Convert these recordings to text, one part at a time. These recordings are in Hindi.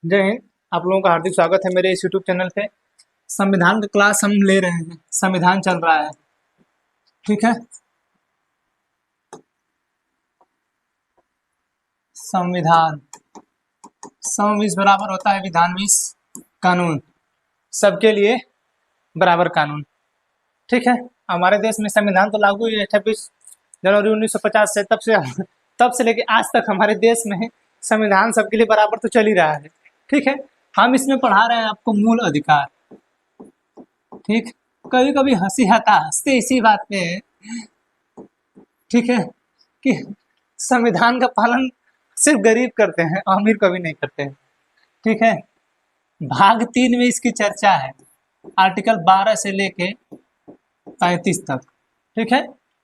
जय हिंद। आप लोगों का हार्दिक स्वागत है मेरे इस यूट्यूब चैनल पे। संविधान का क्लास हम ले रहे हैं। संविधान चल रहा है, ठीक है। संविधान सम विस बराबर होता है विधान विस कानून, सबके लिए बराबर कानून, ठीक है। हमारे देश में संविधान तो लागू हुई है 26 जनवरी 1950 से। तब से लेके आज तक हमारे देश में संविधान सबके लिए बराबर तो चल ही रहा है, ठीक है। हम इसमें पढ़ा रहे हैं आपको मूल अधिकार, ठीक। कभी कभी हंसते इसी बात पे है, ठीक है, कि संविधान का पालन सिर्फ गरीब करते हैं, अमीर कभी नहीं करते हैं, ठीक है। भाग 3 में इसकी चर्चा है, आर्टिकल 12 से लेके 35 तक, ठीक है।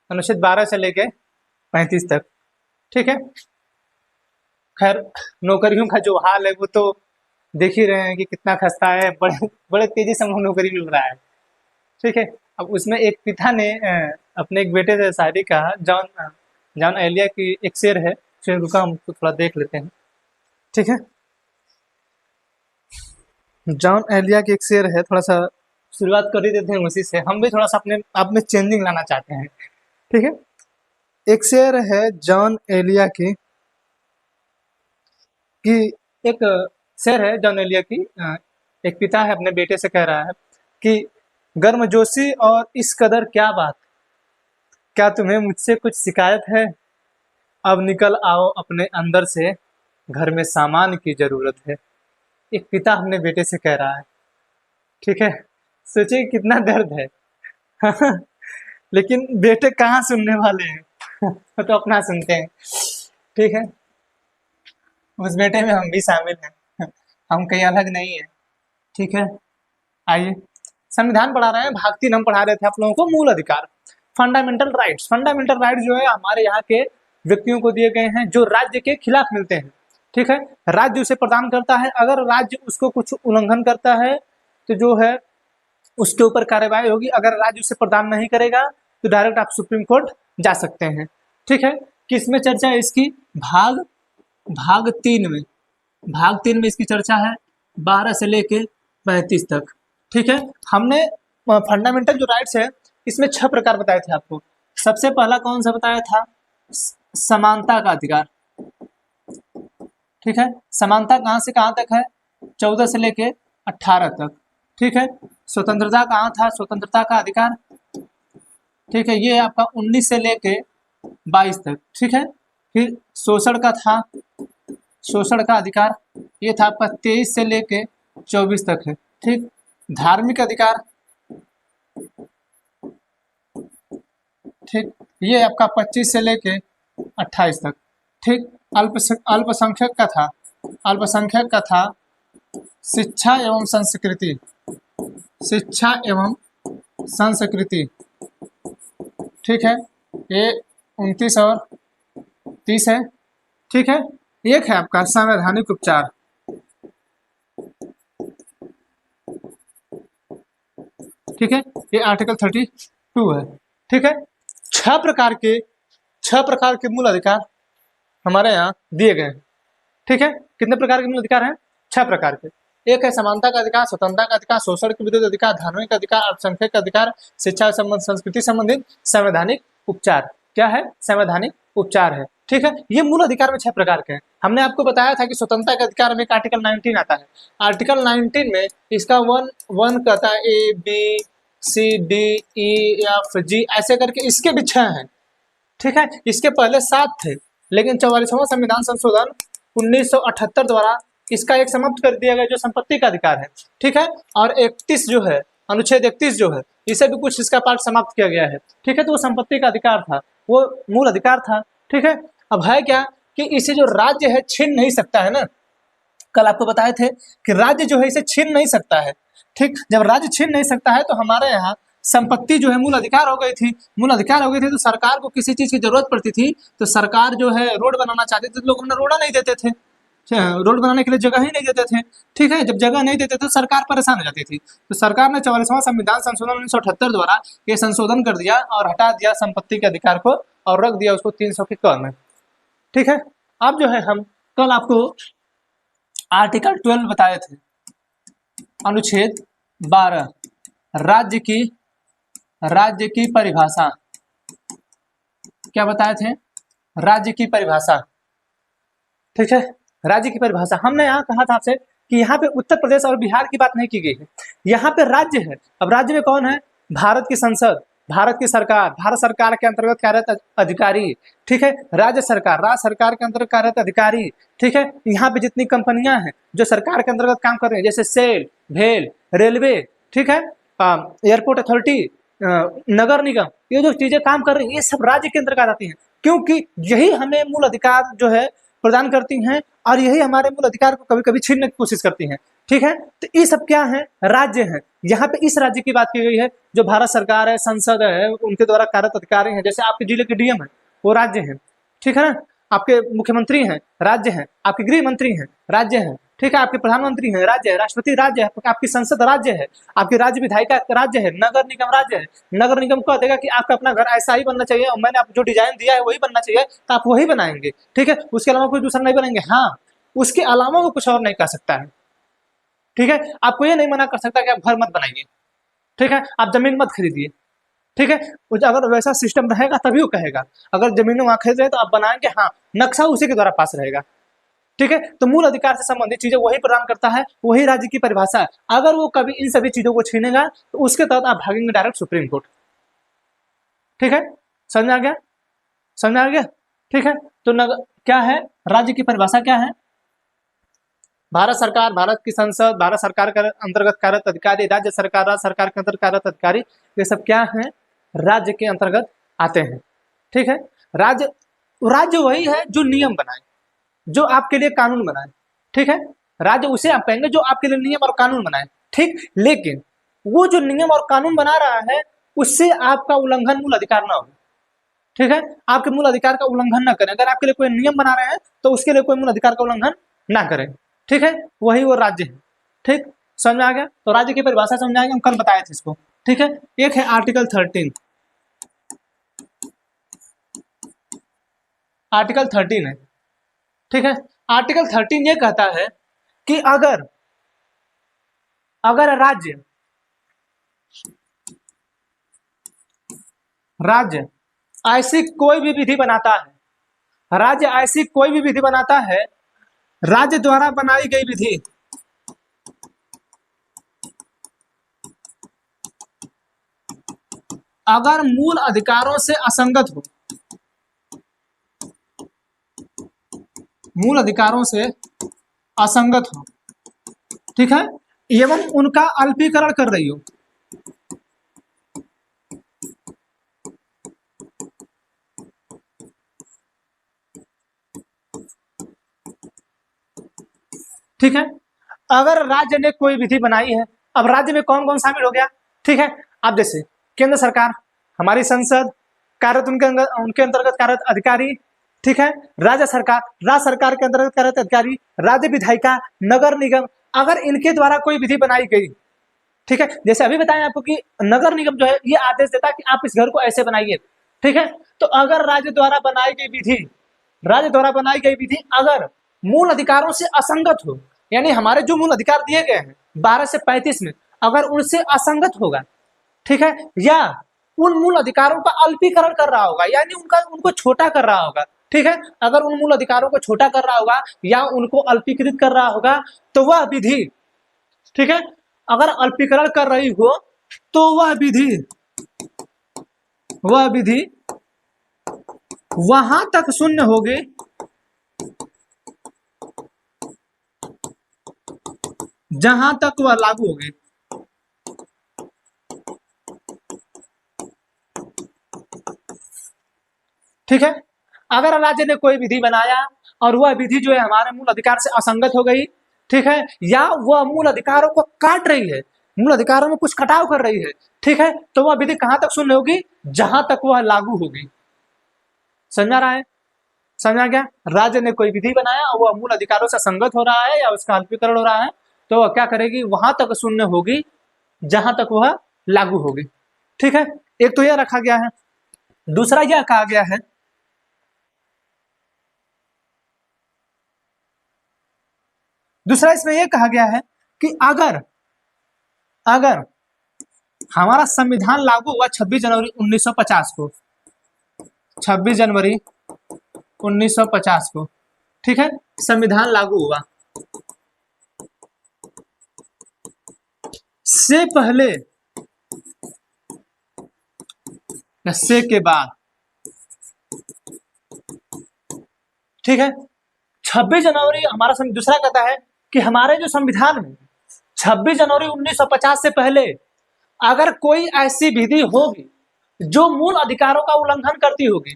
अनुच्छेद 12 से लेके 35 तक, ठीक है। खैर, नौकरियों का जो हाल है वो तो देख ही रहे हैं कि कितना खस्ता है, बड़े बड़े तेजी से हमको नौकरी मिल रहा है, ठीक है। अब उसमें एक पिता ने अपने एक बेटे से शायरी कहा। जॉन जॉन एलिया की एक शेर है, शेर रुका हम तो थोड़ा देख लेते हैं, ठीक है। जॉन एलिया की एक शेर है, थोड़ा सा शुरुआत कर ही देते हैं उसी से। हम भी थोड़ा सा अपने आप में चेंजिंग लाना चाहते हैं, ठीक है। एक शेर है जॉन एलिया की कि एक शेर है जॉन एलिया की। एक पिता है अपने बेटे से कह रहा है कि गर्मजोशी और इस कदर क्या बात, क्या तुम्हें मुझसे कुछ शिकायत है? अब निकल आओ अपने अंदर से, घर में सामान की जरूरत है। एक पिता अपने बेटे से कह रहा है, ठीक है। सोचिए कितना दर्द है। लेकिन बेटे कहाँ सुनने वाले हैं। वो तो अपना सुनते हैं, ठीक है। उस बेटे में हम भी शामिल हैं। हम कहीं अलग नहीं है, ठीक है। आइए, संविधान पढ़ा रहे हैं, भाग 3 हम पढ़ा रहे थे आप लोगों को मूल अधिकार, फंडामेंटल राइट्स। फंडामेंटल राइट्स जो है हमारे यहाँ के व्यक्तियों को दिए गए हैं जो राज्य के खिलाफ मिलते हैं, ठीक है। राज्य उसे प्रदान करता है, अगर राज्य उसको कुछ उल्लंघन करता है तो जो है उसके ऊपर कार्यवाही होगी। अगर राज्य उसे प्रदान नहीं करेगा तो डायरेक्ट आप सुप्रीम कोर्ट जा सकते हैं, ठीक है। किसमें चर्चा है इसकी? भाग 3 में। भाग 3 में इसकी चर्चा है 12 से लेके 35 तक, ठीक है। हमने फंडामेंटल जो राइट्स है इसमें 6 प्रकार बताए थे आपको। सबसे पहला कौन सा बताया था? समानता का अधिकार, ठीक है। समानता कहाँ से कहाँ तक है? 14 से लेके 18 तक, ठीक है। स्वतंत्रता कहाँ था? स्वतंत्रता का अधिकार, ठीक है, ये आपका 19 से लेके 22 तक, ठीक है। फिर शोषण का था, शोषण का अधिकार, ये था आपका 23 से लेके 24 तक है, ठीक। धार्मिक अधिकार, ठीक, ये आपका 25 से लेके 28 तक, ठीक। अल्पसंख्यक का था, अल्पसंख्यक का था शिक्षा एवं संस्कृति, शिक्षा एवं संस्कृति, ठीक है। ये 29 और 30 है, ठीक है। एक है आपका संवैधानिक उपचार, ठीक है, ये आर्टिकल 32 है, ठीक है। 6 प्रकार के मूल अधिकार हमारे यहाँ दिए गए हैं, ठीक है। कितने प्रकार के मूल अधिकार हैं? 6 प्रकार के। एक है समानता का अधिकार, स्वतंत्रता का अधिकार, शोषण के विरुद्ध अधिकार, धार्मिक अधिकार, अल्पसंख्यक का अधिकार, शिक्षा संबंध संस्कृति संबंधित संवैधानिक उपचार। क्या है? संवैधानिक उपचार है, ठीक है। ये मूल अधिकार में 6 प्रकार के हैं। हमने आपको बताया था कि स्वतंत्रता का अधिकार में एक आर्टिकल 19 आता है। आर्टिकल 19 में इसका वन कहता है A B C D E F G ऐसे करके इसके भी 6 हैं, ठीक है। इसके पहले 7 थे, लेकिन 44वां संविधान संशोधन 1978 द्वारा इसका एक समाप्त कर दिया गया, जो संपत्ति का अधिकार है, ठीक है। और 31 जो है, अनुच्छेद 31 जो है, इसे भी कुछ इसका पार्ट समाप्त किया गया है, ठीक है। तो वो संपत्ति का अधिकार था, वो मूल अधिकार था, ठीक है। अब है क्या कि इसे जो राज्य है छीन नहीं सकता है ना। कल आपको बताए थे कि राज्य जो है इसे छीन नहीं सकता है, ठीक। जब राज्य छीन नहीं सकता है तो हमारे यहाँ संपत्ति जो है मूल अधिकार हो गई थी। मूल अधिकार हो गई थी तो सरकार को किसी चीज की जरूरत पड़ती थी तो सरकार जो है रोड बनाना चाहती थी तो लोग उन्हें रोड़ा नहीं देते थे, रोड बनाने के लिए जगह ही नहीं देते थे, ठीक है। जब जगह नहीं देते थे तो सरकार परेशान हो जाती थी। तो सरकार ने 44वां संविधान संशोधन 1978 द्वारा ये संशोधन कर दिया और हटा दिया संपत्ति के अधिकार को और रख दिया उसको 300 के क में, ठीक है। अब जो है हम कल आपको आर्टिकल 12 बताए थे, अनुच्छेद 12, राज्य की परिभाषा, क्या बताए थे? राज्य की परिभाषा, ठीक है। राज्य की परिभाषा हमने यहाँ कहा था आपसे कि यहाँ पे उत्तर प्रदेश और बिहार की बात नहीं की गई है, यहाँ पे राज्य है। अब राज्य में कौन है? भारत की संसद, भारत की सरकार, भारत सरकार के अंतर्गत कार्यरत अधिकारी, ठीक है। राज्य सरकार के अंतर्गत कार्यरत अधिकारी, ठीक है। यहाँ पे जितनी कंपनियां हैं जो सरकार के अंतर्गत काम कर रही हैं, जैसे सेल, भेल, रेलवे, ठीक है, एयरपोर्ट अथॉरिटी, नगर निगम, ये जो चीजें काम कर रही हैं ये सब राज्य के अंतर्गत आती हैं, क्योंकि यही हमें मूल अधिकार जो है प्रदान करती हैं और यही हमारे मूल अधिकार को कभी कभी छीनने की कोशिश करती हैं, ठीक है। तो ये सब क्या है? राज्य है। यहाँ पे इस राज्य की बात की गई है जो भारत सरकार है, संसद है, उनके द्वारा कार्यरत अधिकारी हैं, जैसे आपके जिले के डीएम है वो राज्य है, ठीक है ना। आपके मुख्यमंत्री हैं राज्य हैं, आपके गृह मंत्री हैं राज्य हैं, ठीक है। आपके प्रधानमंत्री हैं राज्य है, राष्ट्रपति राज्य है, आपकी संसद राज्य है, आपकी राज्य विधायिका राज्य है, नगर निगम राज्य है। नगर निगम कह देगा कि आपका अपना घर ऐसा ही बनना चाहिए और मैंने आप जो डिजाइन दिया है वही बनना चाहिए, तो आप वही बनाएंगे, ठीक है। उसके अलावा कोई दूसरा नहीं बनाएंगे। हाँ, उसके अलावा वो कुछ और नहीं कर सकता है, ठीक है। आपको ये नहीं मना कर सकता कि आप घर मत बनाइए, ठीक है, आप जमीन मत खरीदिए, ठीक है। अगर वैसा सिस्टम रहेगा तभी वो कहेगा। अगर जमीन वहां खरीद रहे तो आप बनाएंगे, हाँ, नक्शा उसी के द्वारा पास रहेगा, ठीक है। तो मूल अधिकार से संबंधित चीजें वही प्रदान करता है, वही राज्य की परिभाषा है। अगर वो कभी इन सभी चीजों को छीनेगा तो उसके तहत आप भागेंगे डायरेक्ट सुप्रीम कोर्ट, ठीक है। समझ में आ गया? समझ में आ गया, ठीक है। तो क्या है राज्य की परिभाषा? क्या है? भारत सरकार, भारत की संसद, भारत सरकार के अंतर्गत कार्यरत अधिकारी, राज्य सरकार के अंतर्गत कार्यरत अधिकारी, ये सब क्या है? राज्य के अंतर्गत आते हैं, ठीक है। राज्य वही है जो नियम बनाए, जो आपके लिए कानून बनाए, ठीक है। राज्य उसे आप कहेंगे जो आपके लिए नियम और कानून बनाए, ठीक। लेकिन वो जो नियम और कानून बना रहा है उससे आपका उल्लंघन मूल अधिकार ना हो, ठीक है। आपके मूल अधिकार का उल्लंघन ना करें। अगर आपके लिए कोई नियम बना रहे हैं तो उसके लिए कोई मूल अधिकार का उल्लंघन ना करें, ठीक है। वही वो राज्य है, ठीक। समझ में आ गया? तो राज्य की परिभाषा समझ आएगी, हम कल बताए थे इसको, ठीक है। एक है आर्टिकल 13, आर्टिकल 13 है, ठीक है। आर्टिकल 13 ये कहता है कि अगर अगर राज्य ऐसी कोई भी विधि बनाता है, राज्य ऐसी कोई भी विधि बनाता है, राज्य द्वारा बनाई गई विधि अगर मूल अधिकारों से असंगत हो, मूल अधिकारों से असंगत हो, ठीक है, एवं उनका अल्पीकरण कर रही हो, ठीक है। अगर राज्य ने कोई विधि बनाई है, अब राज्य में कौन कौन शामिल हो गया, ठीक है। अब जैसे केंद्र सरकार, हमारी संसद, कार्यरत उनके अंतर्गत कार्यरत अधिकारी, ठीक है। राज्य सरकार के अंतर्गत कार्यरत अधिकारी, राज्य विधायिका, नगर निगम, अगर इनके द्वारा कोई विधि बनाई गई, ठीक है। जैसे अभी बताया आपको कि नगर निगम जो है ये आदेश देता है कि आप इस घर को ऐसे बनाइए, ठीक है। तो अगर राज्य द्वारा बनाई गई विधि अगर मूल अधिकारों से असंगत हो, यानी हमारे जो मूल अधिकार दिए गए हैं 12 से 35 में, अगर उनसे असंगत होगा, ठीक है, या उन मूल अधिकारों का अल्पीकरण कर रहा होगा, यानी उनको छोटा कर रहा होगा, ठीक है। अगर उन मूल अधिकारों को छोटा कर रहा होगा या उनको अल्पीकृत कर रहा होगा तो वह विधि, ठीक है, अगर अल्पीकरण कर रही हो तो वह विधि वहां तक शून्य होगी जहां तक वह लागू होगी, ठीक है। अगर राज्य ने कोई विधि बनाया और वह विधि जो है हमारे मूल अधिकार से असंगत हो गई, ठीक है, या वह मूल अधिकारों को काट रही है, मूल अधिकारों में कुछ कटाव कर रही है, ठीक है, तो वह विधि कहां तक शून्य होगी? जहां तक वह लागू होगी। समझ आ रहा है? समझ आ गया? राज्य ने कोई विधि बनाया और वह मूल अधिकारों से संगत हो रहा है या उसका अल्पीकरण हो रहा है, तो वह क्या करेगी? वहां तक शून्य होगी जहां तक वह लागू होगी, ठीक है। एक तो यह रखा गया है। दूसरा यह कहा गया है दूसरा इसमें यह कहा गया है कि अगर अगर हमारा संविधान लागू हुआ 26 जनवरी 1950 को, 26 जनवरी 1950 को, ठीक है, संविधान लागू हुआ, से पहले या से के बाद, ठीक है, 26 जनवरी हमारा दूसरा कहता है कि हमारे जो संविधान में 26 जनवरी 1950 से पहले अगर कोई ऐसी विधि होगी जो मूल अधिकारों का उल्लंघन करती होगी,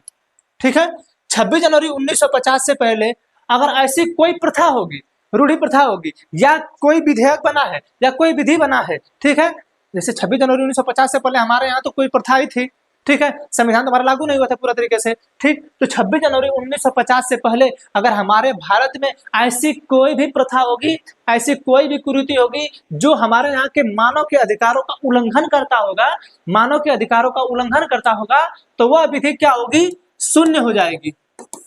ठीक है, 26 जनवरी 1950 से पहले अगर ऐसी कोई प्रथा होगी, रूढ़ी प्रथा होगी, या कोई विधेयक बना है या कोई विधि बना है, ठीक है, जैसे 26 जनवरी 1950 से पहले हमारे यहाँ तो कोई प्रथा ही थी, ठीक है, संविधान तो हमारा लागू नहीं हुआ था पूरा तरीके से, ठीक, तो 26 जनवरी 1950 से पहले अगर हमारे भारत में ऐसी कोई भी प्रथा होगी, ऐसी कोई भी कुरीति होगी जो हमारे यहाँ के मानव के अधिकारों का उल्लंघन करता होगा, मानव के अधिकारों का उल्लंघन करता होगा, तो वह विधि क्या होगी, शून्य हो जाएगी,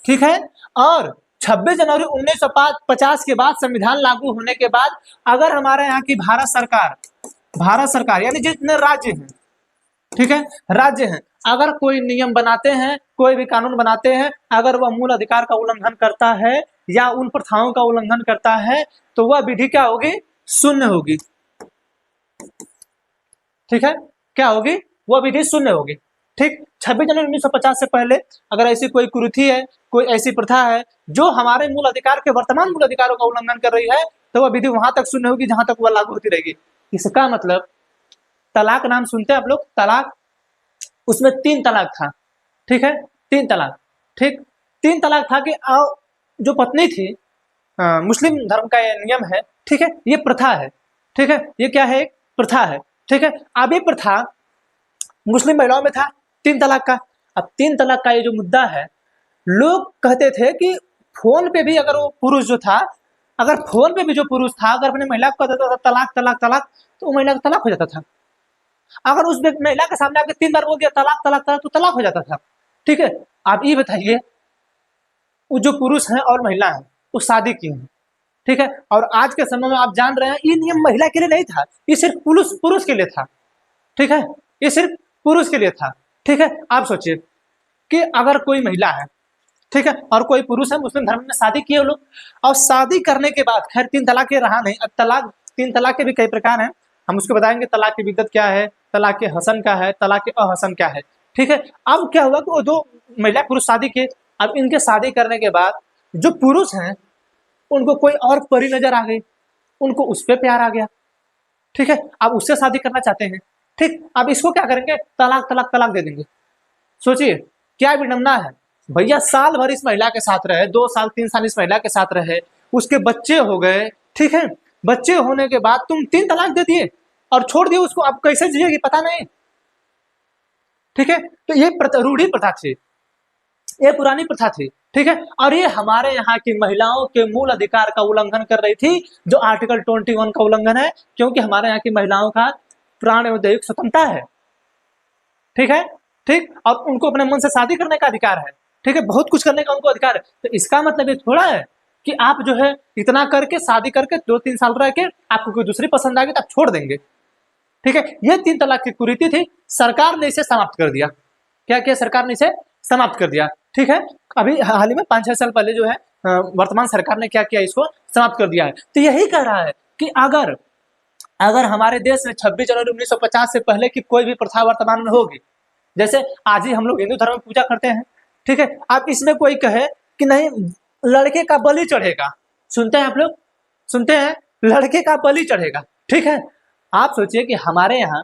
ठीक है। और 26 जनवरी 1950 के बाद संविधान लागू होने के बाद अगर हमारे यहाँ की भारत सरकार यानी जितने राज्य हैं, ठीक है, राज्य हैं, अगर कोई नियम बनाते हैं, कोई भी कानून बनाते हैं, अगर वह मूल अधिकार का उल्लंघन करता है या उन प्रथाओं का उल्लंघन करता है तो वह विधि क्या होगी, शून्य होगी, ठीक है, क्या होगी, वह विधि शून्य होगी, ठीक। 26 जनवरी 1950 से पहले अगर ऐसी कोई कुरीति है, कोई ऐसी प्रथा है जो हमारे मूल अधिकार के वर्तमान मूल अधिकारों का उल्लंघन कर रही है तो वह विधि वहां तक शून्य होगी जहां तक वह लागू होती रहेगी। इसका मतलब तलाक नाम सुनते हैं आप लोग, तलाक, उसमें 3 तलाक था, ठीक है, 3 तलाक, ठीक, 3 तलाक था कि जो पत्नी थी, मुस्लिम धर्म का ये नियम है, ठीक है, ये प्रथा है, ठीक है, ये क्या है, एक प्रथा है, ठीक है। अब ये प्रथा मुस्लिम महिलाओं में था 3 तलाक का। अब 3 तलाक का ये जो मुद्दा है, लोग कहते थे कि फोन पे भी अगर वो पुरुष जो था, अगर फोन पे भी जो पुरुष था अगर अपने महिला को कहता था तलाक तलाक तलाक तो वो महिला का तलाक हो जाता था। अगर उस महिला के सामने आके 3 बार बोल दिया तलाक तलाक तलाक तो तलाक हो जाता था, ठीक है। आप ये बताइए, वो जो पुरुष हैं और महिला हैं वो शादी की हैं, ठीक है, और आज के समय में आप जान रहे हैं ये नियम महिला के लिए नहीं था, ये सिर्फ पुरुष के लिए था, ठीक है, ये सिर्फ पुरुष के लिए था, ठीक है। आप सोचिए कि अगर कोई महिला है, ठीक है, और कोई पुरुष है, मुस्लिम धर्म में शादी किए लोग, और शादी करने के बाद खैर 3 तलाक के रहा नहीं, अब तलाक 3 तलाक के भी कई प्रकार हैं, हम उसको बताएंगे, तलाक की विद्दत क्या है, तलाक के हसन क्या है, तलाक के अहसन क्या है, ठीक है। अब क्या हुआ कि वो 2 महिला पुरुष शादी किए, अब इनके शादी करने के बाद जो पुरुष हैं उनको कोई और परी नजर आ गई, उनको उस पर प्यार आ गया, ठीक है, अब उससे शादी करना चाहते हैं, ठीक। अब इसको क्या करेंगे, तलाक तलाक तलाक दे देंगे। सोचिए क्या विडंबना है, भैया साल भर इस महिला के साथ रहे, 2 साल 3 साल इस महिला के साथ रहे, उसके बच्चे हो गए, ठीक है, बच्चे होने के बाद तुम 3 तलाक दे दिए और छोड़ दिए उसको, अब कैसे जिएगी पता नहीं, ठीक है। तो ये रूढ़ी प्रथा थी, ये पुरानी प्रथा थी, ठीक है, और ये हमारे यहाँ की महिलाओं के मूल अधिकार का उल्लंघन कर रही थी, जो आर्टिकल 21 का उल्लंघन है, क्योंकि हमारे यहाँ की महिलाओं का प्राण एवं दैहिक स्वतंत्रता है, ठीक है, ठीक, और उनको अपने मन से शादी करने का अधिकार है, ठीक है, बहुत कुछ करने का उनको अधिकार है। तो इसका मतलब ये थोड़ा है कि आप जो है इतना करके शादी करके 2-3 साल रह के आपको कोई दूसरी पसंद आ गई तो आप छोड़ देंगे, ठीक है। ये 3 तलाक की कुरीति थी, सरकार ने इसे समाप्त कर दिया। क्या किया सरकार ने, इसे समाप्त कर दिया, ठीक है। अभी हाल ही में 5-6 साल पहले जो है वर्तमान सरकार ने क्या किया, इसको समाप्त कर दिया है। तो यही कह रहा है कि अगर हमारे देश में 26 जनवरी 1950 से पहले की कोई भी प्रथा वर्तमान में होगी, जैसे आज ही हम लोग हिंदू धर्म में पूजा करते हैं, ठीक है, आप इसमें कोई कहे कि नहीं लड़के का बलि चढ़ेगा, सुनते हैं आप लोग, सुनते हैं, लड़के का बलि चढ़ेगा, ठीक है। आप सोचिए कि हमारे यहाँ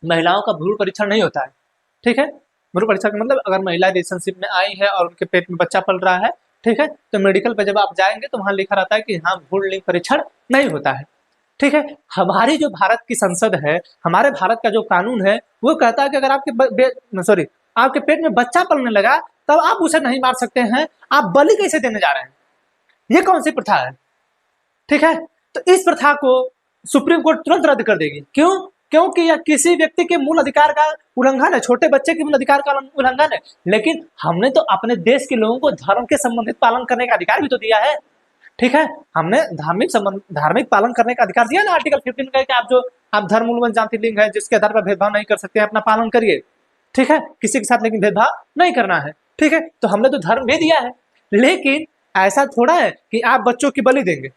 महिलाओं का भ्रूण परीक्षण नहीं होता है, ठीक है, भ्रूण परीक्षण का मतलब अगर महिला रिलेशनशिप में आई है और उनके पेट में बच्चा पल रहा है, ठीक है, तो मेडिकल पे जब आप जाएंगे तो वहां लिखा रहता है कि हाँ भ्रूण लिंग परीक्षण नहीं होता है, ठीक है। हमारी जो भारत की संसद है, हमारे भारत का जो कानून है वो कहता है कि अगर आपके पेट में बच्चा पलने लगा तब आप उसे नहीं मार सकते हैं, आप बलि कैसे देने जा रहे हैं, ये कौन सी प्रथा है, ठीक है। तो इस प्रथा को सुप्रीम कोर्ट तुरंत रद्द कर देगी, क्यों, क्योंकि यह किसी व्यक्ति के मूल अधिकार का उल्लंघन है, छोटे बच्चे के मूल अधिकार का उल्लंघन है। लेकिन हमने तो अपने देश के लोगों को धर्म के संबंधित पालन करने का अधिकार भी तो दिया है, ठीक है, हमने धार्मिक पालन करने का अधिकार दिया ना आर्टिकल 15 का, कि आप धर्म मूलभूत जाति लिंग है जिसके आधार पर भेदभाव नहीं कर सकते, अपना पालन करिए। ठीक है, किसी के साथ लेकिन भेदभाव नहीं करना है। ठीक है, तो हमने तो धर्म दे दिया है, लेकिन ऐसा थोड़ा है कि आप बच्चों की बलि देंगे।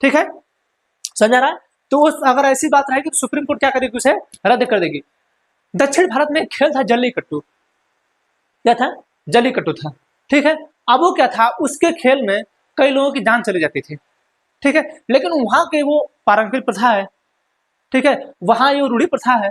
ठीक है, समझ आ रहा है? तो अगर ऐसी बात रहेगी तो सुप्रीम कोर्ट क्या करेगी, उसे रद्द कर देगी। दक्षिण भारत में एक खेल था जल्लीकट्टू। क्या था? जल्लीकट्टू था। ठीक है, अब वो क्या था, उसके खेल में कई लोगों की जान चली जाती थी। ठीक है, लेकिन वहां के वो पारंपरिक प्रथा है। ठीक है, वहां ये रूढ़ी प्रथा है।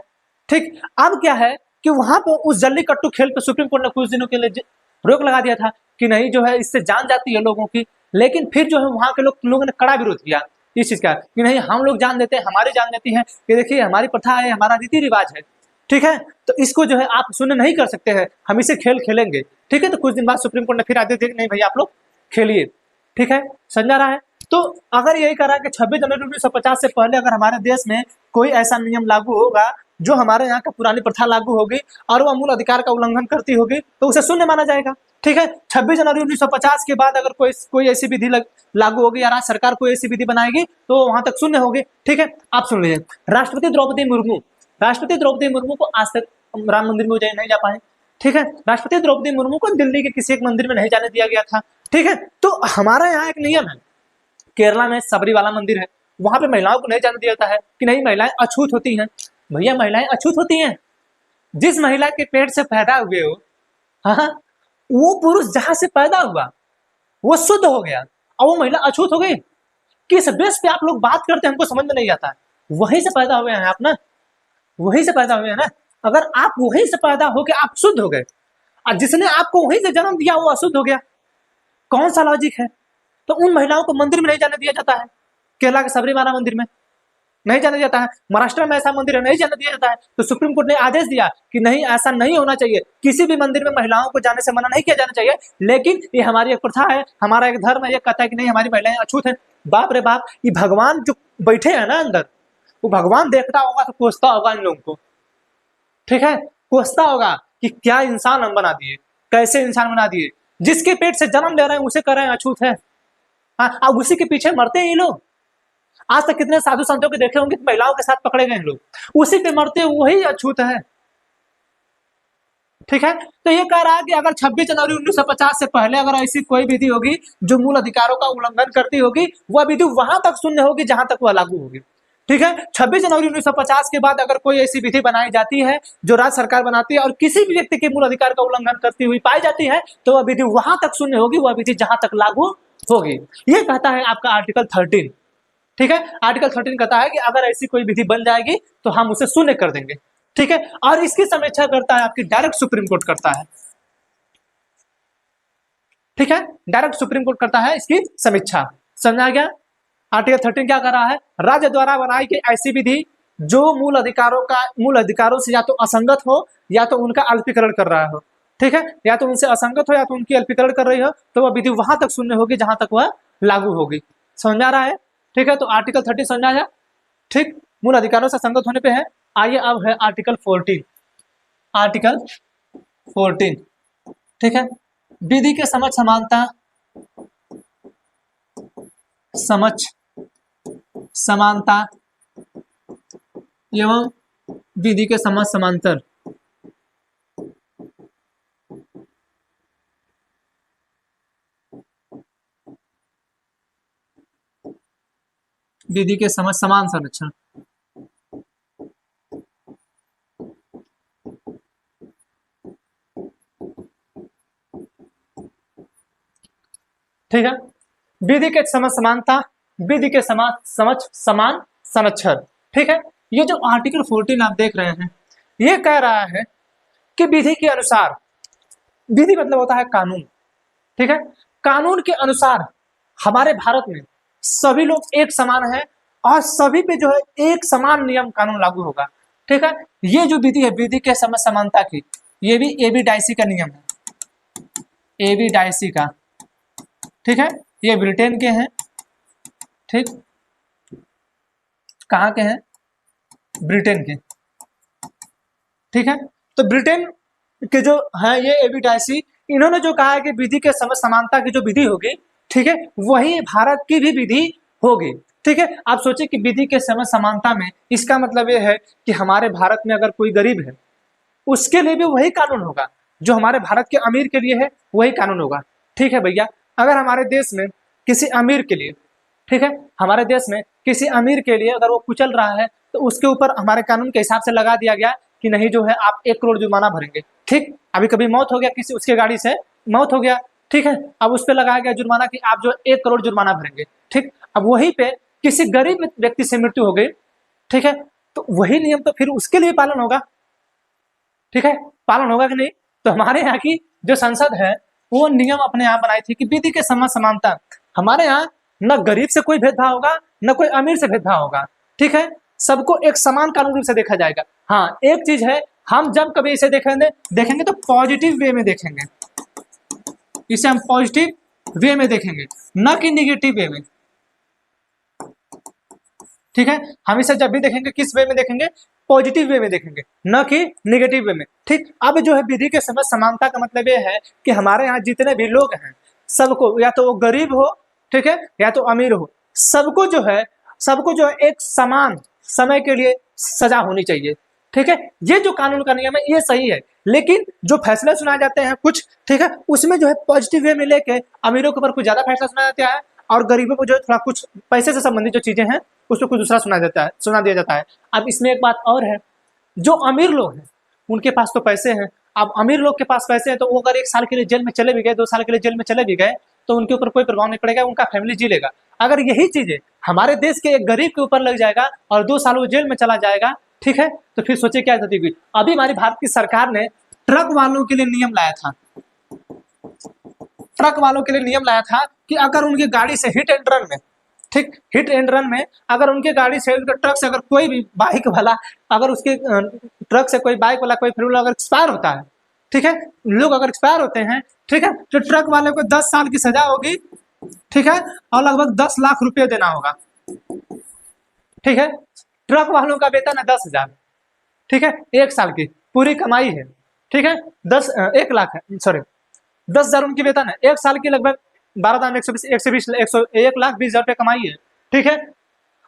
ठीक, अब क्या है कि वहां पर उस जल्लीकट्टू खेल पे सुप्रीम कोर्ट ने कुछ दिनों के लिए रोक लगा दिया था कि नहीं जो है इससे जान जाती है लोगों की। लेकिन फिर जो है वहां के लोगों ने कड़ा विरोध किया इस चीज का कि नहीं, हम लोग जान देते हैं, हमारी जान देती है, कि देखिए हमारी प्रथा है, हमारा रीति रिवाज है। ठीक है, तो इसको जो है आप शून्य नहीं कर सकते हैं, हम इसे खेल खेलेंगे। ठीक है, तो कुछ दिन बाद सुप्रीम कोर्ट ने फिर आदेश दिया नहीं भैया आप लोग खेलिए। ठीक है, समझ रहा है? तो अगर यही करा कि 26 जनवरी 1950 से पहले अगर हमारे देश में कोई ऐसा नियम लागू होगा जो हमारे यहाँ का पुरानी प्रथा लागू होगी और वह मूल अधिकार का उल्लंघन करती होगी, तो उसे शून्य माना जाएगा। ठीक है, 26 जनवरी 1950 के बाद अगर कोई ऐसी विधि लागू होगी या राज्य सरकार कोई ऐसी विधि बनाएगी तो वहां तक शून्य होगी। ठीक है, आप सुन लीजिए, राष्ट्रपति द्रौपदी मुर्मू को आज तक राम मंदिर में नहीं जा पाए। ठीक है, राष्ट्रपति द्रौपदी मुर्मू को दिल्ली के किसी एक मंदिर में नहीं जाने दिया गया था। ठीक है, तो हमारा यहाँ एक नियम है, केरला में सबरी वाला मंदिर है, वहां पे महिलाओं को नहीं जाने दिया जाता है कि नहीं महिलाएं अछूत होती हैं। भैया महिलाएं अछूत होती हैं, जिस महिला के पेट से पैदा हुए हो, हाँ, वो पुरुष जहां से पैदा हुआ वो शुद्ध हो गया और वो महिला अछूत हो गई। किस बेस पे आप लोग बात करते हैं हमको समझ में नहीं आता। वहीं से पैदा हुए हैं आप ना, वहीं से पैदा हुए हैं ना। अगर आप वहीं से पैदा हो गए आप शुद्ध हो गए और जिसने आपको वहीं से जन्म दिया वो अशुद्ध हो गया, कौन सा लॉजिक है? तो उन महिलाओं को मंदिर में नहीं जाने दिया जाता है, केरला के सबरीमाला मंदिर में नहीं जाने दिया जाता है, महाराष्ट्र में ऐसा मंदिर है नहीं जाने दिया जाता है। तो सुप्रीम कोर्ट ने आदेश दिया कि नहीं ऐसा नहीं होना चाहिए, किसी भी मंदिर में महिलाओं को जाने से मना नहीं किया जाना चाहिए, लेकिन ये हमारी एक प्रथा है, हमारा एक धर्म है, ये कहता है कि नहीं हमारी महिलाएं अछूत हैं। बाप रे बाप, ये भगवान जो बैठे हैं ना अंदर, वो भगवान देखता होगा तो कोसता होगा इन लोगों को। ठीक है, कोसता होगा कि क्या इंसान हम बना दिए, कैसे इंसान बना दिए, जिसके पेट से जन्म ले रहे हैं उसे कह रहे हैं अछूत है। हाँ, अब उसी के पीछे मरते हैं ये लोग। आज तक कितने साधु संतों के देखे होंगे महिलाओं के साथ पकड़े गए हैं लोग, उसी पे मरते वही अछूत है। ठीक है, तो ये कह रहा है कि अगर 26 जनवरी 1950 से पहले अगर ऐसी कोई विधि होगी जो मूल अधिकारों का उल्लंघन करती होगी, वह विधि वहां तक शून्य होगी जहां तक वह लागू होगी। ठीक है, 26 जनवरी 1950 के बाद अगर कोई ऐसी विधि बनाई जाती है जो राज्य सरकार बनाती है और किसी भी व्यक्ति के मूल अधिकार का उल्लंघन करती हुई पाई जाती है, तो वह विधि वहां तक शून्य होगी, वह विधि जहां तक लागू होगी। ये कहता है आपका आर्टिकल 13। ठीक है, आर्टिकल 13 कहता है कि अगर ऐसी कोई विधि बन जाएगी तो हम उसे शून्य कर देंगे। ठीक है, और इसकी समीक्षा करता है आपकी डायरेक्ट सुप्रीम कोर्ट करता है। ठीक है, डायरेक्ट सुप्रीम कोर्ट करता है इसकी समीक्षा। समझा गया? आर्टिकल 13 क्या कर रहा है, राज्य द्वारा बनाई गई ऐसी विधि जो मूल अधिकारों से या तो असंगत हो या तो उनका अल्पीकरण कर रहा हो। ठीक है, या तो उनसे असंगत हो या तो उनकी अल्पीकरण कर रही हो, तो वह विधि वहां तक शून्य होगी जहां तक वह लागू होगी। समझ आ रहा है? ठीक है, तो आर्टिकल 13 समझ आया। ठीक, मूल अधिकारों से संगत होने पे है। आइए अब है आर्टिकल 14। आर्टिकल 14, ठीक है, विधि के समझ समानता, समझ समानता एवं विधि के समझ समांतर। विधि के समझ समान संरक्षण। ठीक है, विधि के समझ समानता, विधि के समझ समान संरक्षण। ठीक है, ये जो आर्टिकल 14 आप देख रहे हैं, ये कह रहा है कि विधि के अनुसार, विधि मतलब होता है कानून। ठीक है, कानून के अनुसार हमारे भारत में सभी लोग एक समान है और सभी पे जो है एक समान नियम कानून लागू होगा। ठीक है, ये जो विधि है, विधि के समझ समानता की, ये भी एबी डायसी का नियम है, एबी डायसी का। ठीक है, ये ब्रिटेन के हैं। ठीक, कहाँ के हैं? ब्रिटेन के। ठीक है, तो ब्रिटेन के जो है ये एबी डायसी, इन्होंने जो कहा है कि विधि के समझ समानता की जो विधि होगी, ठीक है, वही भारत की भी विधि होगी। ठीक है, आप सोचिए कि विधि के समय समानता में इसका मतलब ये है कि हमारे भारत में अगर कोई गरीब है उसके लिए भी वही कानून होगा, जो हमारे भारत के अमीर के लिए है वही कानून होगा। ठीक है भैया, अगर हमारे देश में किसी अमीर के लिए, ठीक है, हमारे देश में किसी अमीर के लिए अगर वो कुचल रहा है तो उसके ऊपर हमारे कानून के हिसाब से लगा दिया गया कि नहीं जो है आप 1 करोड़ जुर्माना भरेंगे। ठीक, अभी कभी मौत हो गया किसी, उसके गाड़ी से मौत हो गया, ठीक है, अब उस पर लगाया गया जुर्माना कि आप जो 1 करोड़ जुर्माना भरेंगे। ठीक, अब वहीं पे किसी गरीब व्यक्ति से मृत्यु हो गई, ठीक है, तो वही नियम तो फिर उसके लिए पालन होगा। ठीक है, पालन होगा कि नहीं? तो हमारे यहाँ की जो संसद है वो नियम अपने यहाँ बनाई थी कि विधि के समान समानता। हमारे यहाँ न गरीब से कोई भेदभाव होगा न कोई अमीर से भेदभाव होगा। ठीक है, सबको एक समान कानून रूप से देखा जाएगा। हाँ, एक चीज है, हम जब कभी इसे देखेंगे तो पॉजिटिव वे में देखेंगे, इसे हम पॉजिटिव वे में देखेंगे, न कि निगेटिव वे में। ठीक है, हम इसे जब भी देखेंगे किस वे में देखेंगे? पॉजिटिव वे में देखेंगे, न कि नेगेटिव वे में। ठीक, अब जो है विधि के समय समानता का मतलब ये है कि हमारे यहाँ जितने भी लोग हैं सबको, या तो वो गरीब हो, ठीक है, या तो अमीर हो, सबको जो है एक समान समय के लिए सजा होनी चाहिए। ठीक है, ये जो कानून का नियम है ये सही है, लेकिन जो फैसले सुनाए जाते हैं कुछ, ठीक है, उसमें जो है पॉजिटिव वे में लेके अमीरों के ऊपर कुछ ज्यादा फैसला सुनाया जाता है और गरीबों को जो है थोड़ा कुछ पैसे से संबंधित जो चीजें हैं उसको कुछ दूसरा सुना दिया जाता है। अब इसमें एक बात और है, जो अमीर लोग हैं उनके पास तो पैसे हैं। अब अमीर लोग के पास पैसे हैं तो वो अगर 1 साल के लिए जेल में चले भी गए, 2 साल के लिए जेल में चले भी गए तो उनके ऊपर कोई प्रभाव नहीं पड़ेगा, उनका फैमिली जी लेगा। अगर यही चीजें हमारे देश के एक गरीब के ऊपर लग जाएगा और 2 साल वो जेल में चला जाएगा, ठीक है, तो फिर सोचिए क्या स्थिति हुई। अभी हमारी भारत की सरकार ने ट्रक वालों के लिए नियम लाया था, ट्रक वालों के लिए नियम लाया था कि अगर उनकी गाड़ी से हिट एंड रन में, ठीक, हिट एंड रन में अगर उनके गाड़ी से, ट्रक से अगर कोई भी बाइक वाला, अगर उसके ट्रक से कोई बाइक वाला, कोई फोर व्हीलर अगर एक्सपायर होता है, ठीक है, लोग अगर एक्सपायर होते हैं, ठीक है, तो ट्रक वाले को 10 साल की सजा होगी, ठीक है, और लगभग 10 लाख रुपये देना होगा। ठीक है, ट्रक वालों का वेतन है 10,000, ठीक है, 1 साल की पूरी कमाई है, ठीक है, 1 लाख है, सॉरी 10,000 उनकी वेतन है, 1 साल की लगभग 1,20,000 रुपये कमाई है। ठीक है,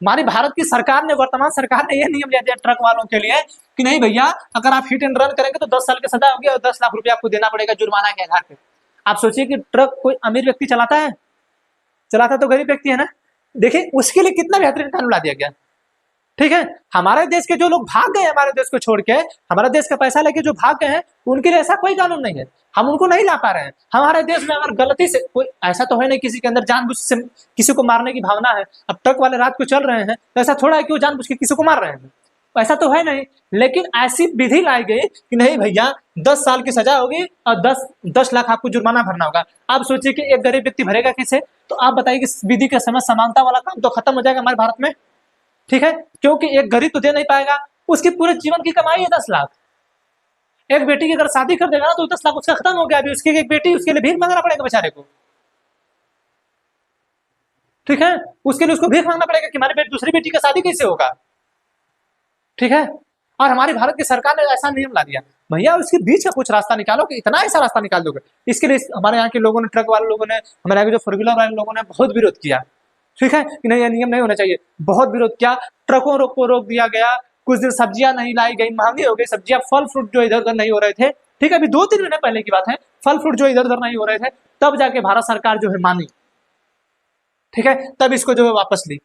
हमारी भारत की सरकार ने, वर्तमान सरकार ने यह नियम लिया दिया ट्रक वालों के लिए कि नहीं भैया, अगर आप हिट एंड रन करेंगे तो 10 साल की सजा होगी और 10 लाख रुपया आपको देना पड़ेगा जुर्माना के आधार पे। आप सोचिए कि ट्रक कोई अमीर व्यक्ति चलाता है? चलाता तो गरीब व्यक्ति है ना। देखिए उसके लिए कितना बेहतरीन कानून ला दिया गया। ठीक है, हमारे देश के जो लोग भाग गए, हमारे देश को छोड़ के, हमारे देश का पैसा लेके जो भाग गए हैं, उनके लिए ऐसा कोई कानून नहीं है, हम उनको नहीं ला पा रहे हैं। हमारे देश में अगर गलती से कोई, ऐसा तो है नहीं किसी के अंदर जानबूझ से किसी को मारने की भावना है। अब ट्रक वाले रात को चल रहे हैं तो ऐसा थोड़ा है कि वो जानबूझ के किसी को मार रहे हैं, ऐसा तो है नहीं। लेकिन ऐसी विधि लाई गई कि नहीं भैया 10 साल की सजा होगी और 10 लाख आपको जुर्माना भरना होगा। आप सोचिए कि एक गरीब व्यक्ति भरेगा कैसे? तो आप बताइए कि विधि के समय समानता वाला काम तो खत्म हो जाएगा हमारे भारत में। ठीक है, क्योंकि एक गरीब तो दे नहीं पाएगा, उसकी पूरे जीवन की कमाई है 10 लाख। एक बेटी की अगर शादी कर देगा ना तो 10 लाख उसका खत्म हो गया। अभी उसकी एक बेटी, उसके लिए भीख मांगना पड़ेगा बेचारे को। ठीक है, उसके लिए उसको भीख मांगना पड़ेगा कि हमारी दूसरी बेटी का शादी कैसे होगा। ठीक है, और हमारी भारत की सरकार ने ऐसा नियम ला दिया, भैया उसके बीच का कुछ रास्ता निकालो कि इतना ऐसा रास्ता निकाल दोगे। इसके लिए हमारे यहाँ के लोगों ने, ट्रक वाले लोगों ने, हमारे यहाँ के जो फोर व्हीलर वाले लोगों ने बहुत विरोध किया। ठीक है, कि नहीं ये नियम नहीं होना चाहिए, बहुत विरोध किया। ट्रकों को रोक दिया गया, कुछ दिन सब्जियां नहीं लाई गई, महंगी हो गई सब्जियां, फल फ्रूट जो इधर उधर नहीं हो रहे थे। ठीक है, अभी 2-3 महीने पहले की बात है, फल फ्रूट जो इधर उधर नहीं हो रहे थे, तब जाके भारत सरकार जो है मानी। ठीक है, तब इसको जो है वापस ली।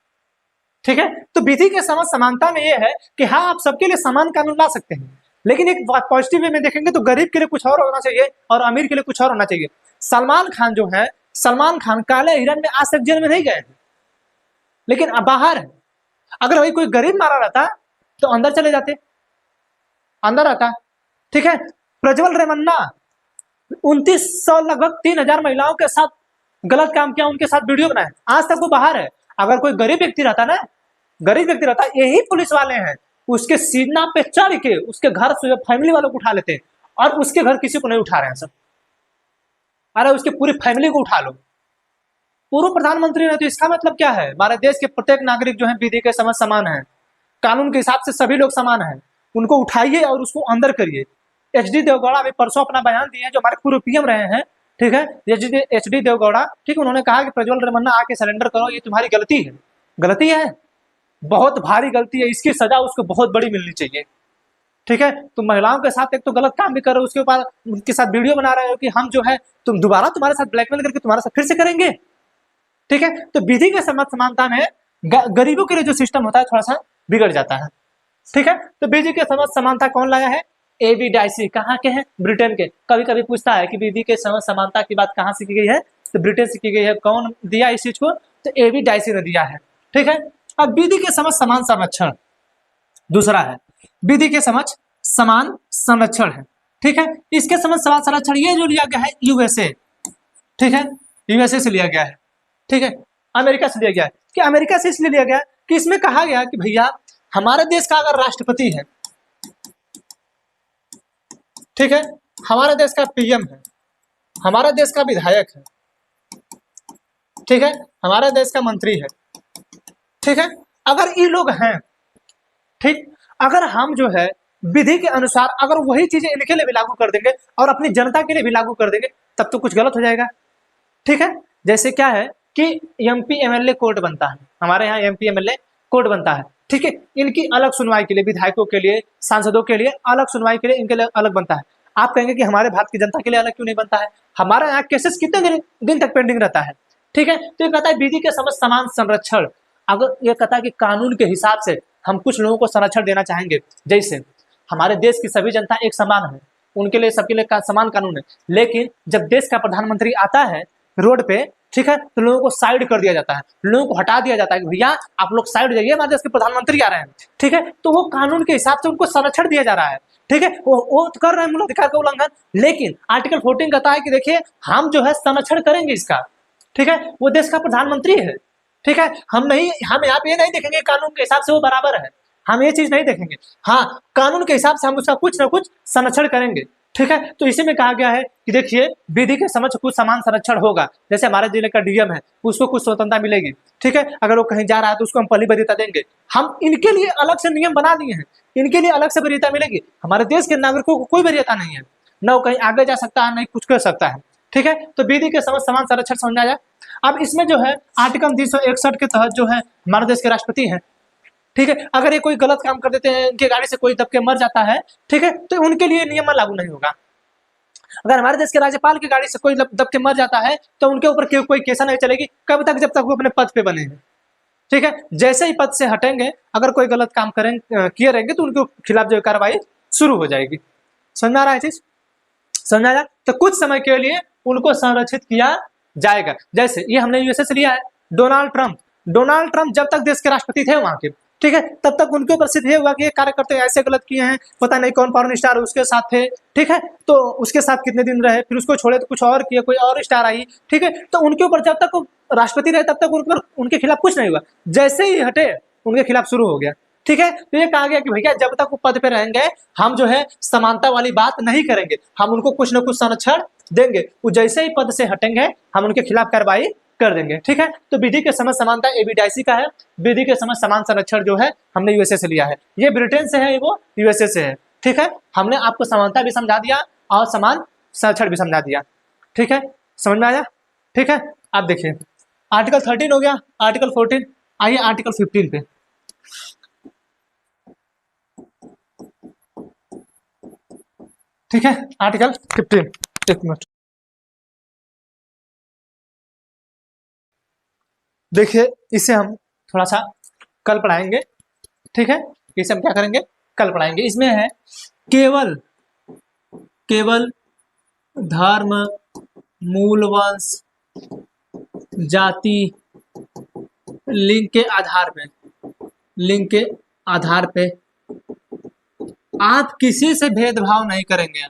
ठीक है, तो विधि के समझ समानता में ये है कि हाँ आप सबके लिए समान कानून ला सकते हैं, लेकिन एक पॉजिटिव वे में देखेंगे तो गरीब के लिए कुछ और होना चाहिए और अमीर के लिए कुछ और होना चाहिए। सलमान खान जो है, सलमान खान काले हिरन में आज तक जेल में नहीं गए हैं, लेकिन अब बाहर है। अगर वही कोई गरीब मारा रहता तो अंदर चले जाते, अंदर आता। ठीक है, प्रज्वल रेवन्ना 2900 लगभग 3000 महिलाओं के साथ गलत काम किया, उनके साथ वीडियो बनाए, आज तक वो बाहर है। अगर कोई गरीब व्यक्ति रहता ना, गरीब व्यक्ति रहता, यही पुलिस वाले हैं उसके सीना पे चढ़ के उसके घर से फैमिली वालों को उठा लेते, और उसके घर किसी को नहीं उठा रहे हैं सब। अरे उसके पूरी फैमिली को उठा लो, पूर्व प्रधानमंत्री ने। तो इसका मतलब क्या है? हमारे देश के प्रत्येक नागरिक जो है विधि के समझ समान है, कानून के हिसाब से सभी लोग समान हैं। उनको उठाइए और उसको अंदर करिए। HD देवगौड़ा अभी परसों अपना बयान दिए हैं, जो हमारे पूर्व PM रहे हैं, ठीक है। HD देवगौड़ा, ठीक है, उन्होंने कहा कि प्रज्वल रेवन्ना आके सरेंडर करो, ये तुम्हारी गलती है, गलती है, बहुत भारी गलती है, इसकी सजा उसको बहुत बड़ी मिलनी चाहिए। ठीक है, तुम महिलाओं के साथ एक तो गलत काम भी कर रहे हो, उसके ऊपर उनके साथ वीडियो बना रहे हो कि हम जो है तुम दोबारा तुम्हारे साथ ब्लैकमेल करके तुम्हारे साथ फिर से करेंगे। ठीक है, तो विधि के समझ समानता में गरीबों के लिए जो सिस्टम होता है थोड़ा सा बिगड़ जाता है। ठीक है, तो विधि के समझ समानता कौन लाया है? A V Dicey. कहाँ के हैं? ब्रिटेन के। कभी कभी पूछता है कि विधि के समझ समानता की बात कहाँ से की गई है, तो ब्रिटेन से की गई है। कौन दिया इस चीज को? तो एबी डाइसी ने दिया है। ठीक है, अब विधि के समझ समान संरक्षण दूसरा है, विधि के समझ समान संरक्षण है। ठीक है, इसके समझ समान संरक्षण ये जो लिया गया है यूएसए, ठीक है, यूएसए से लिया गया है। ठीक है, अमेरिका से लिया गया है। कि अमेरिका से इसलिए लिया गया कि इसमें कहा गया कि भैया हमारे देश का अगर राष्ट्रपति है, ठीक है, हमारे देश का पीएम है, हमारे देश का विधायक है, ठीक है, हमारे देश का मंत्री है, ठीक है, अगर ये लोग हैं, ठीक, अगर हम जो है विधि के अनुसार अगर वही चीजें इनके लिए भी लागू कर देंगे और अपनी जनता के लिए भी लागू कर देंगे, तब तो कुछ गलत हो जाएगा। ठीक है, जैसे क्या है कि एमपी एमएलए कोर्ट बनता है, हमारे यहाँ एमपी एमएलए कोर्ट बनता है। ठीक है, इनकी अलग सुनवाई के लिए, विधायकों के लिए, सांसदों के लिए अलग सुनवाई के लिए इनके लिए अलग बनता है। आप कहेंगे कि हमारे भारत की जनता के लिए अलग क्यों नहीं बनता है? हमारे यहाँ केसेस कितने दिन तक पेंडिंग रहता है। ठीक है, तो ये कहता है विधि के समझ समान संरक्षण। अगर ये कहता है कि कानून के हिसाब से हम कुछ लोगों को संरक्षण देना चाहेंगे, जैसे हमारे देश की सभी जनता एक समान है, उनके लिए सबके लिए समान कानून है, लेकिन जब देश का प्रधानमंत्री आता है रोड पे, ठीक है, तो लोगों को साइड कर दिया जाता है, लोगों को हटा दिया जाता है कि भैया आप लोग साइड जाइए, हमारे देश के प्रधानमंत्री आ रहे हैं। ठीक है, तो वो कानून के हिसाब से उनको संरक्षण दिया जा रहा है। ठीक है, वो कर रहे हैं मूल अधिकार का उल्लंघन, लेकिन आर्टिकल 14 कहता है कि देखिए हम जो है संरक्षण करेंगे इसका। ठीक है, वो देश का प्रधानमंत्री है। ठीक है, हम यहाँ पे ये नहीं देखेंगे कानून के हिसाब से वो बराबर है, हम ये चीज नहीं देखेंगे। हाँ, कानून के हिसाब से हम उसका कुछ ना कुछ संरक्षण करेंगे। ठीक है, तो इसी में कहा गया है कि देखिए विधि के समझ कुछ समान संरक्षण होगा। जैसे हमारे जिले का डीएम है, उसको कुछ स्वतंत्रता मिलेगी। ठीक है, अगर वो कहीं जा रहा है तो उसको हम पहली वरीयता देंगे। हम इनके लिए अलग से नियम बना दिए हैं, इनके लिए अलग से वरीयता मिलेगी। हमारे देश के नागरिकों को कोई वरीयता नहीं है, न वो कहीं आगे जा सकता है, नहीं कुछ कर सकता है। ठीक है, तो विधि के समझ समान संरक्षण समझा जाए। अब इसमें जो है आर्टिकल 361 के तहत जो है हमारे देश के राष्ट्रपति हैं, ठीक है, अगर ये कोई गलत काम कर देते हैं, इनके गाड़ी से कोई दब के मर जाता है, ठीक है, तो उनके लिए नियम लागू नहीं होगा। अगर हमारे देश के राज्यपाल की गाड़ी से कोई दब के मर जाता है तो उनके ऊपर कोई केस नहीं चलेगी, कब तक? जब तक वो अपने पद पे बने हैं। ठीक है, जैसे ही पद से हटेंगे, अगर कोई गलत काम किए रहेंगे तो उनके खिलाफ जो कार्रवाई शुरू हो जाएगी। समझ में आ रहा है चीज? समझ में आ रहा है? तो कुछ समय के लिए उनको संरक्षित किया जाएगा। जैसे ये हमने यूएसए से लिया है, डोनाल्ड ट्रंप जब तक देश के राष्ट्रपति थे वहां के, ठीक है, तब तक उनके ऊपर सिद्ध हुआ कि ये कार्यकर्ता ऐसे गलत किए हैं, पता नहीं कौन पॉर्न स्टार उसके साथ थे। ठीक है, तो उसके साथ कितने दिन रहे, फिर उसको छोड़े तो कुछ और किए, कोई और स्टार आई। ठीक है, तो उनके ऊपर जब तक राष्ट्रपति रहे तब तक उनके खिलाफ कुछ नहीं हुआ, जैसे ही हटे उनके खिलाफ शुरू हो गया। ठीक है, तो ये कहा गया कि भैया जब तक वो पद पे रहेंगे हम जो है समानता वाली बात नहीं करेंगे, हम उनको कुछ न कुछ संरक्षण देंगे। वो जैसे ही पद से हटेंगे हम उनके खिलाफ कार्रवाई कर देंगे। ठीक है, तो विधि के समझ समानता एबी डाइसी का है, विधि के समझ समान संरक्षण जो है हमने यूएसए से लिया है, ये ब्रिटेन से है, वो यूएसए से है। ठीक है, हमने आपको समानता भी समझा दिया और समान संरक्षण भी समझा दिया। ठीक है, समझ में आया? ठीक है, आप देखिए आर्टिकल 13 हो गया, आर्टिकल 14, आइए आर्टिकल 15 पे। ठीक है, आर्टिकल 15, एक मिनट देखिए, इसे हम थोड़ा सा कल पढ़ाएंगे। ठीक है, इसे हम क्या करेंगे? कल पढ़ाएंगे। इसमें है केवल धर्म, मूल वंश, जाति, लिंग के आधार पे आप किसी से भेदभाव नहीं करेंगे।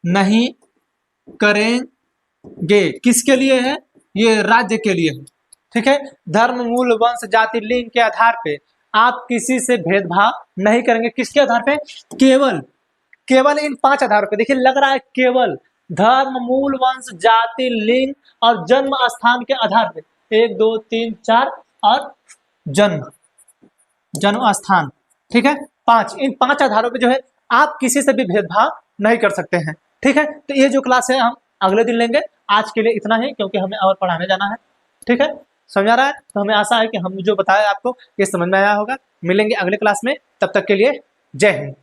नहीं करेंगे। किसके लिए है? ये राज्य के लिए है। ठीक है, धर्म, मूल, वंश, जाति, लिंग के आधार पे आप किसी से भेदभाव नहीं करेंगे। किसके आधार पे? केवल इन 5 आधारों पे। देखिए लग रहा है केवल धर्म, मूल, वंश, जाति, लिंग और जन्म स्थान के आधार पे, 1 2 3 4 और जन्म स्थान। ठीक है, 5, इन 5 आधारों पे जो है आप किसी से भी भेदभाव नहीं कर सकते हैं। ठीक है, तो ये जो क्लास है हम अगले दिन लेंगे। आज के लिए इतना ही, क्योंकि हमें और पढ़ाने जाना है। ठीक है, समझ आ रहा है? तो हमें आशा है कि हम जो बताया आपको ये समझ में आया होगा। मिलेंगे अगले क्लास में, तब तक के लिए जय हिंद।